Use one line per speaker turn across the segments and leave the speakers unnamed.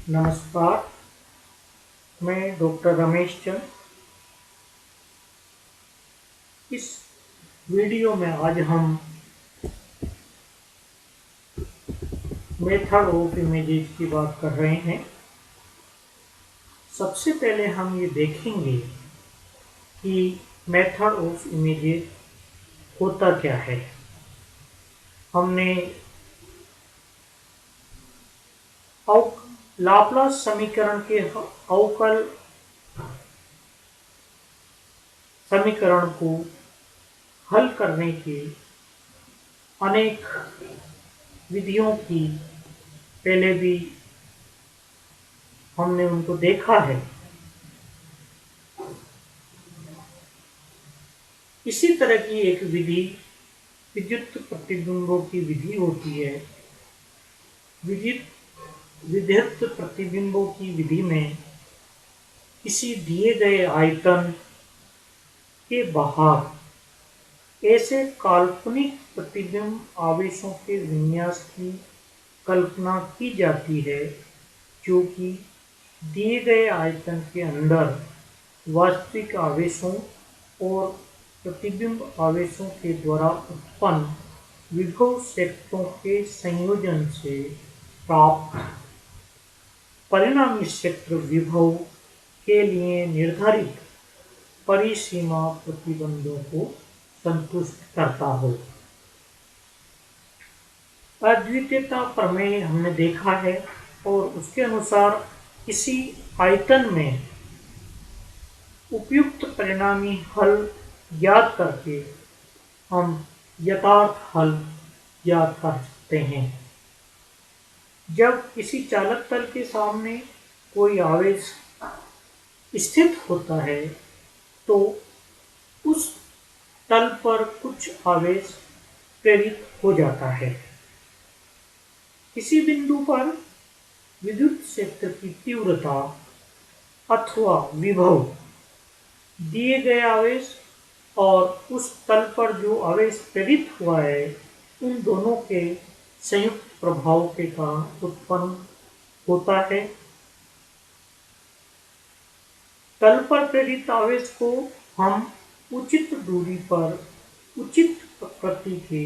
नमस्कार। मैं डॉक्टर रमेश चंद। इस वीडियो में आज हम मेथड ऑफ इमेजेस की बात कर रहे हैं। सबसे पहले हम ये देखेंगे कि मेथड ऑफ इमेजेस होता क्या है। हमने लाप्लास समीकरण के अवकल समीकरण को हल करने के अनेक विधियों की पहले भी हमने उनको देखा है। इसी तरह की एक विधि विद्युत प्रतिबिंबों की विधि होती है। विद्युत प्रतिबिंबों की विधि में किसी दिए गए आयतन के बाहर ऐसे काल्पनिक प्रतिबिंब आवेशों के विन्यास की कल्पना की जाती है जो कि दिए गए आयतन के अंदर वास्तविक आवेशों और प्रतिबिंब आवेशों के द्वारा उत्पन्न विभव क्षेत्रों के संयोजन से प्राप्त परिणामी क्षेत्र विभव के लिए निर्धारित परिसीमा प्रतिबंधों को संतुष्ट करता हो। अद्वितीयता प्रमेय हमने देखा है और उसके अनुसार किसी आयतन में उपयुक्त परिणामी हल ज्ञात करके हम यथार्थ हल ज्ञात कर सकते हैं। जब किसी चालक तल के सामने कोई आवेश स्थित होता है तो उस तल पर कुछ आवेश प्रेरित हो जाता है। किसी बिंदु पर विद्युत क्षेत्र की तीव्रता अथवा विभव दिए गए आवेश और उस तल पर जो आवेश प्रेरित हुआ है उन दोनों के संयुक्त प्रभाव के कारण उत्पन्न होता है। तल पर प्रेरित आवेश को हम उचित दूरी पर उचित प्रकृति के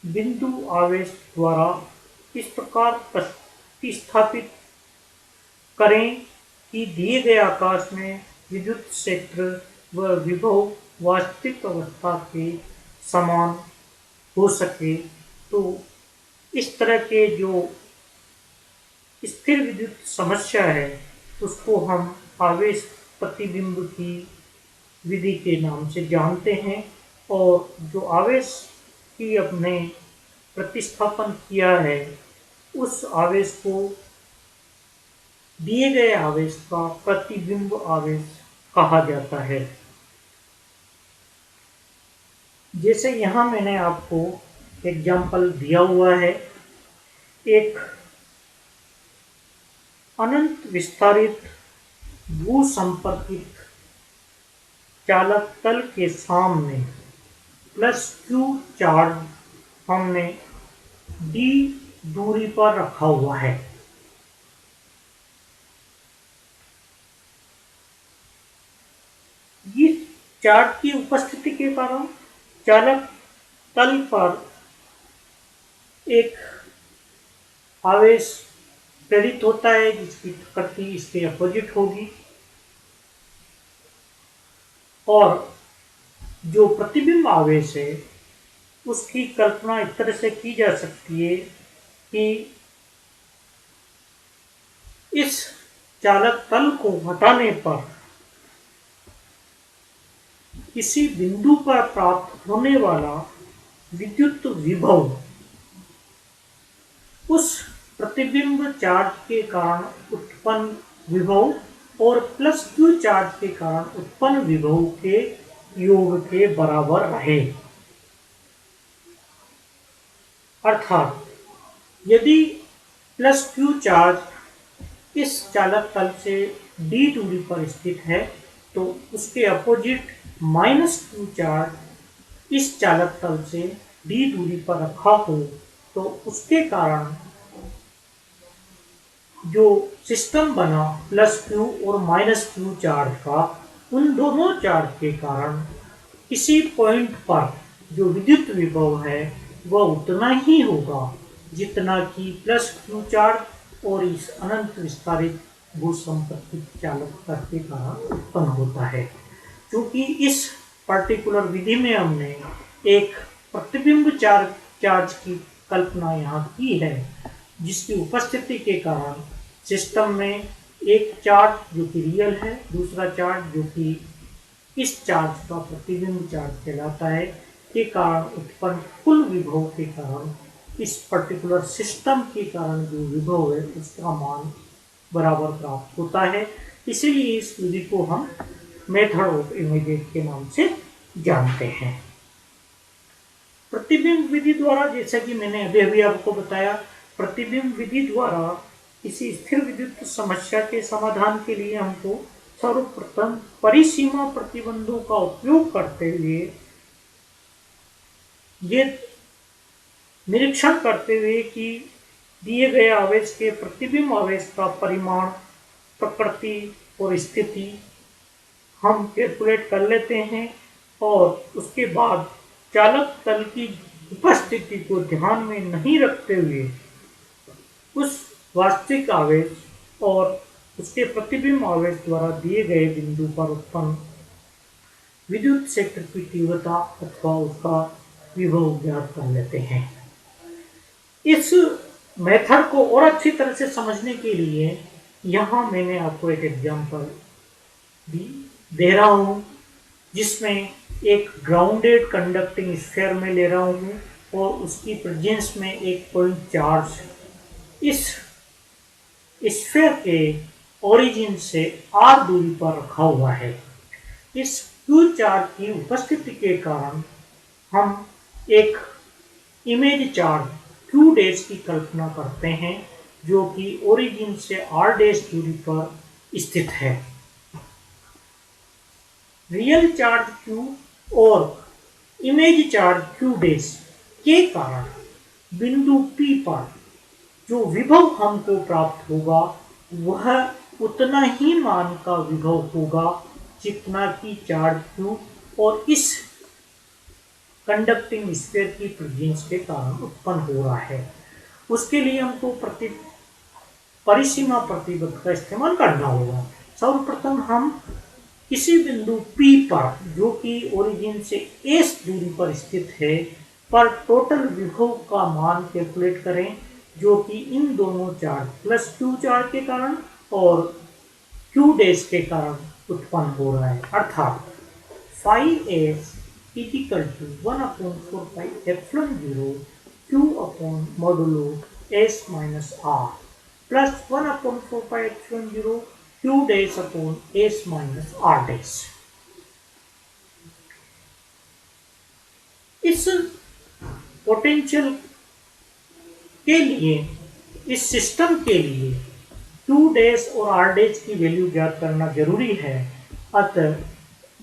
बिंदु आवेश द्वारा इस प्रकार प्रतिस्थापित करें कि दिए गए आकाश में विद्युत क्षेत्र व विभव वास्तविक अवस्था के समान हो सके। तो इस तरह के जो स्थिर विद्युत समस्या है उसको हम आवेश प्रतिबिंब की विधि के नाम से जानते हैं। और जो आवेश की अपने प्रतिस्थापन किया है उस आवेश को दिए गए आवेश का प्रतिबिंब आवेश कहा जाता है। जैसे यहाँ मैंने आपको एग्जाम्पल दिया हुआ है, एक अनंत विस्तारित भूसंपर्कित चालक तल के सामने +q चार्ज हमने d दूरी पर रखा हुआ है। इस चार्ज की उपस्थिति के कारण चालक तल पर एक आवेश प्रेरित होता है जिसकी प्रकृति इसके अपोजिट होगी। और जो प्रतिबिंब आवेश है उसकी कल्पना इस तरह से की जा सकती है कि इस चालक तल को हटाने पर किसी बिंदु पर प्राप्त होने वाला विद्युत विभव उस प्रतिबिंब चार्ज के कारण उत्पन्न विभव और +q चार्ज के कारण उत्पन्न विभव के योग के बराबर रहे। अर्थात यदि +q चार्ज इस चालक तल से d दूरी पर स्थित है तो उसके अपोजिट -q चार्ज इस चालक तल से d दूरी पर रखा हो तो उसके कारण जो सिस्टम बना प्लस क्यू और माइनस क्यू चार्ज का, उन दोनों चार्ज के कारण किसी पॉइंट पर जो विद्युत विभव है वह उतना ही होगा जितना कि प्लस क्यू चार्ज और इस अनंत विस्तारित भूसंपत्ति चालकता के कारण उत्पन्न होता है। क्योंकि इस पर्टिकुलर विधि में हमने एक प्रतिबिंब चार्ज की कल्पना यहाँ की है, जिसकी उपस्थिति के कारण सिस्टम में एक चार्ज जो कि रियल है, दूसरा चार्ज जो कि इस चार्ज का प्रतिबिंब चार्ज कहलाता है, के कारण उत्पन्न कुल विभव के कारण इस पर्टिकुलर सिस्टम के कारण जो विभव है उसका मान बराबर प्राप्त होता है। इसीलिए इस विधि को हम मेथड ऑफ इमीडिएट के नाम से जानते हैं। प्रतिबिंब विधि द्वारा, जैसा कि मैंने अभी अभी आपको बताया, प्रतिबिंब विधि द्वारा किसी स्थिर विद्युत समस्या के समाधान के लिए हमको सर्वप्रथम परिसीमा प्रतिबंधों का उपयोग करते हुए ये निरीक्षण करते हुए कि दिए गए आवेश के प्रतिबिंब आवेश का परिमाण, प्रकृति और स्थिति हम कैलकुलेट कर लेते हैं और उसके बाद चालक तल की उपस्थिति को ध्यान में नहीं रखते हुए उस वास्तविक आवेश और उसके प्रतिबिंब आवेश द्वारा दिए गए बिंदु पर उत्पन्न विद्युत क्षेत्र की तीव्रता अथवा उसका विभव ज्ञात कर लेते हैं। इस मेथड को और अच्छी तरह से समझने के लिए यहाँ मैंने आपको एक एग्जांपल भी दे रहा हूँ, जिसमें एक ग्राउंडेड कंडक्टिंग स्फीयर में ले रहा हूँ और उसकी प्रेजेंस में एक पॉइंट चार्ज इस स्फीयर के ओरिजिन से r दूरी पर रखा हुआ है। इस q चार्ज की उपस्थिति के कारण हम एक इमेज चार्ज q डैश की कल्पना करते हैं, जो कि ओरिजिन से r डैश दूरी पर स्थित है। रियल चार्ज q और इमेज चार्ज q डैश के कारण बिंदु P पर जो विभव हमको प्राप्त होगा वह उतना ही मान का विभव होगा जितना कि चार्ज q और इस कंडक्टिंग स्फीयर की प्रेजेंस के कारण उत्पन्न हो रहा है। उसके लिए हमको परिसीमा प्रतिबंध का इस्तेमाल करना होगा। सर्वप्रथम हम किसी बिंदु P पर, जो कि ओरिजिन से S दूरी पर स्थित है, पर टोटल विभव का मान कैलकुलेट करें, जो कि इन दोनों चार्ज प्लस Q चार्ज के कारण और Q डैश के कारण उत्पन्न हो रहा है। अर्थात phi S equal to 1/4 pi epsilon 0 Q upon modulo S minus R plus 1/4 pi epsilon 0 Q dash upon S minus R dash. इस पोटेंशियल के लिए, इस सिस्टम के लिए Q डैश और R डैश की वैल्यू ज्ञात करना जरूरी है। अतः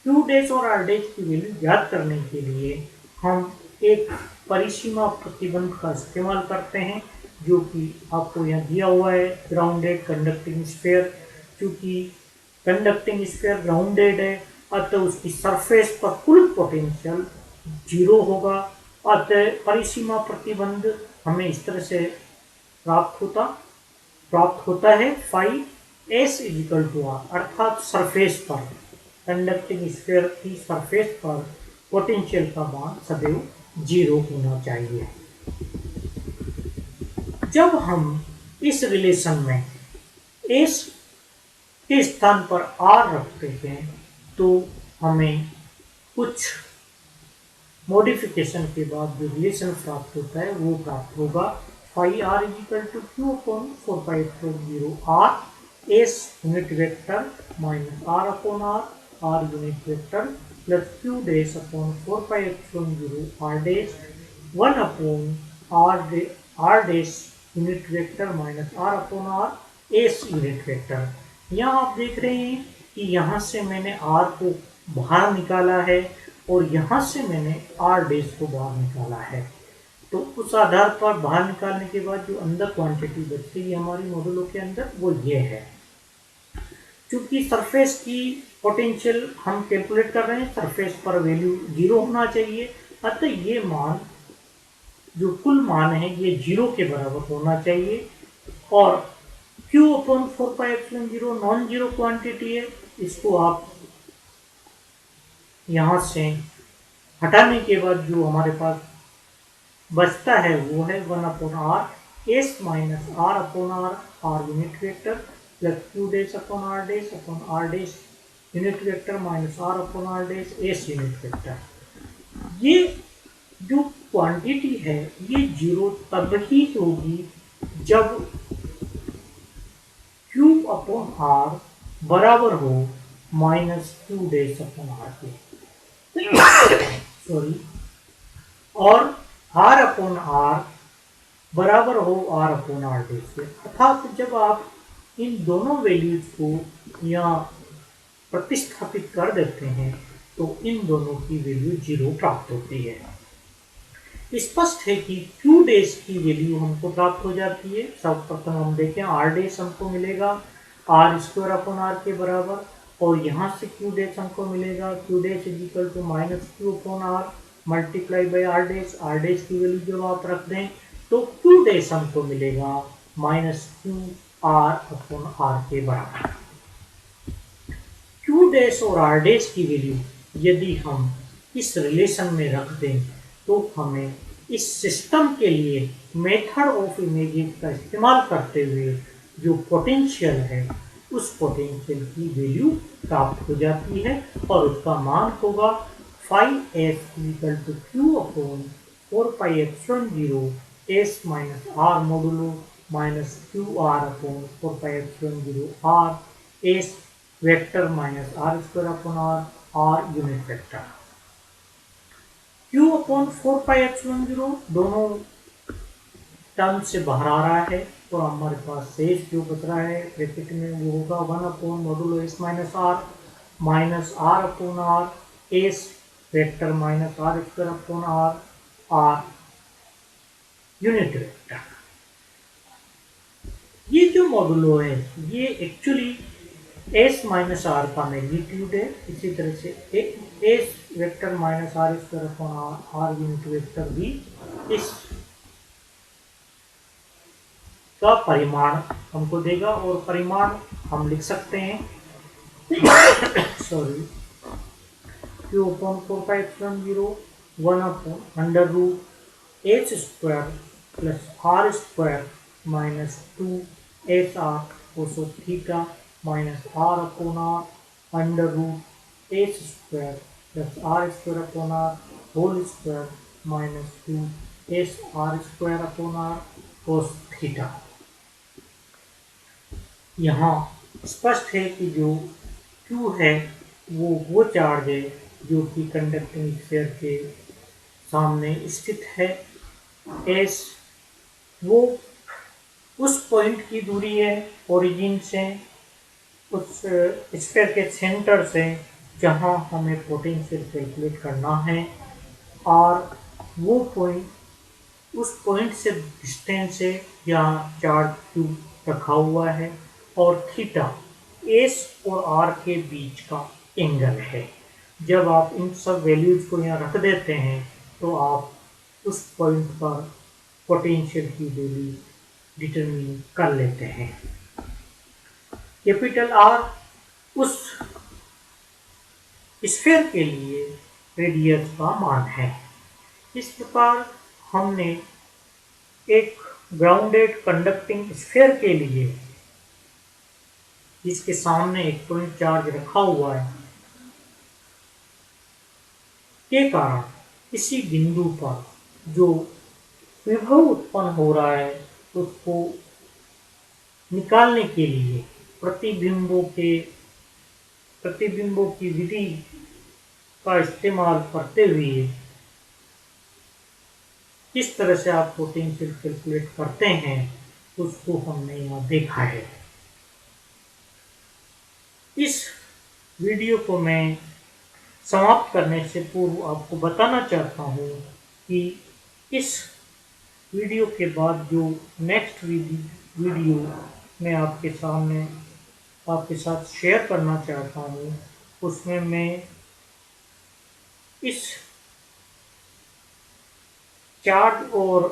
Q डैश और R डैश की वैल्यू ज्ञात करने के लिए हम एक परिसीमा प्रतिबंध का इस्तेमाल करते हैं, जो कि आपको यहाँ दिया हुआ है, ग्राउंडेड कंडक्टिंग स्फीयर। क्योंकि कंडक्टिंग स्फीयर ग्राउंडेड है, अतः उसकी सरफेस पर कुल पोटेंशियल 0 होगा। अतः परिसीमा प्रतिबंध हमें इस तरह से प्राप्त होता है phi S equal to R, अर्थात सरफेस पर, कंडक्टिंग स्फीयर की सरफेस पर पोटेंशियल का मान सदैव 0 होना चाहिए। जब हम इस रिलेशन में S के स्थान पर R रखते हैं तो हमें कुछ मॉडिफिकेशन के बाद जो रिलेशन प्राप्त होता है वो प्राप्त होगा phi R equal to Q upon 4 pi epsilon 0 R S unit vector minus R upon R unit vector plus Q dash upon 4 pi epsilon 0 R dash 1 upon R dash unit vector minus R upon R S unit vector. यहाँ आप देख रहे हैं कि यहाँ से मैंने R को बाहर निकाला है और यहाँ से मैंने R डैश को बाहर निकाला है। तो उस आधार पर बाहर निकालने के बाद जो अंदर क्वांटिटी बचती है हमारी मॉडुलो के अंदर वो ये है। क्योंकि सरफेस की पोटेंशियल हम कैलकुलेट कर रहे हैं, सरफेस पर वैल्यू 0 होना चाहिए, अतः ये मान जो कुल मान है ये 0 के बराबर होना चाहिए। और Q upon 4πε0 non zero quantity है, इसको आप यहाँ से हटाने के बाद जो हमारे पास बचता है वो है 1 upon R S minus R upon R, R unit vector, plus Q dash upon R dash unit vector minus R upon R dash S unit vector. ये जो क्वांटिटी है ये 0 तब ही होगी जब Q अपॉन आर बराबर हो minus Q dash upon R के, सॉरी, और आर अपॉन आर बराबर हो आर अपॉन आर डैश के। अर्थात जब आप इन दोनों वैल्यूज को यहाँ प्रतिस्थापित कर देते हैं तो इन दोनों की वैल्यू 0 प्राप्त होती है। स्पष्ट है कि Q डैश की वैल्यू हमको प्राप्त हो जाती है। सर्वप्रथम हम देखें R डैश हमको मिलेगा आर स्क्वायर अपॉन आर के बराबर, और यहाँ से Q डैश हमको मिलेगा Q dash is equal to minus Q upon R multiply by R dash की वैल्यू जब आप रख दें तो Q डैश हमको मिलेगा minus Q R upon R के बराबर। Q डैश और R डैश की वैल्यू यदि हम इस रिलेशन में रख दें तो हमें इस सिस्टम के लिए मेथड ऑफ इमेजिंग का इस्तेमाल करते हुए जो पोटेंशियल है उस पोटेंशियल की वैल्यू प्राप्त हो जाती है, और उसका मान होगा phi S equal to Q upon 4πε0 S minus R modulo minus Q R upon 4πε0 R S vector minus R square upon R unit vector. Q upon 4πε0 दोनों टर्म से बाहर आ रहा है, तो हमारे पास शेष जो बच रहा है ब्रैकेट में वो होगा 1 upon modulo S minus R upon R S vector minus R square upon R unit vector. ये जो मॉडुलो है ये एक्चुअली एस माइनस आर का मैग्नीट्यूड है, इसी तरह से S vector minus R square upon R unit vector भी इस का परिमाण हमको देगा, और परिमाण हम लिख सकते हैं sorry Q upon 4πε0 1 upon under root H square plus R square minus 2 S R cos theta minus R upon R under root H square plus R square upon R whole square minus 2 S R square upon R cos theta. यहाँ स्पष्ट है कि जो Q है वो charge है जो कि कंडक्टिंग स्फीयर के सामने स्थित है। S वो उस पॉइंट की दूरी है ओरिजिन से, उस स्फीयर के सेंटर से जहाँ हमें पोटेंशियल कैलकुलेट करना है, और वो पॉइंट उस पॉइंट से डिस्टेंस है जहाँ चार्ज Q रखा हुआ है, और थीटा एस और आर के बीच का एंगल है। जब आप इन सब वैल्यूज को यहाँ रख देते हैं तो आप उस पॉइंट पर पोटेंशियल की वैल्यू डिटरमिन कर लेते हैं। कैपिटल आर उस स्फीयर के लिए रेडियस का मान है। इस प्रकार हमने एक ग्राउंडेड कंडक्टिंग स्फीयर के लिए जिसके सामने एक पॉइंट चार्ज रखा हुआ है के कारण इसी बिंदु पर जो विभव उत्पन्न हो रहा है उसको निकालने के लिए प्रतिबिंबों की विधि का इस्तेमाल करते हुए किस तरह से आप पोटेंशियल कैलकुलेट करते हैं उसको हमने यहाँ देखा है। इस वीडियो को मैं समाप्त करने से पूर्व आपको बताना चाहता हूँ कि इस वीडियो के बाद जो नेक्स्ट वीडियो मैं आपके साथ शेयर करना चाहता हूँ, उसमें मैं इस चार्ज और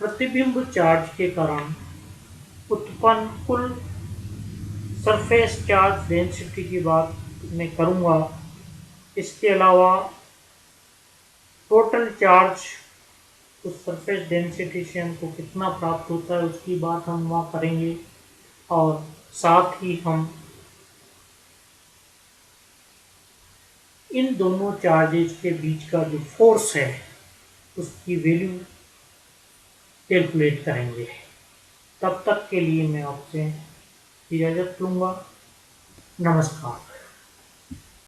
प्रतिबिंब चार्ज के कारण उत्पन्न कुल सरफेस चार्ज डेंसिटी की बात मैं करूँगा। इसके अलावा टोटल चार्ज उस सरफेस डेंसिटी से हमको कितना प्राप्त होता है उसकी बात हम वहाँ करेंगे, और साथ ही हम इन दोनों चार्जेस के बीच का जो फोर्स है उसकी वैल्यू कैलकुलेट करेंगे। तब तक के लिए मैं आपसे इजाज़त लूँगा। नमस्कार।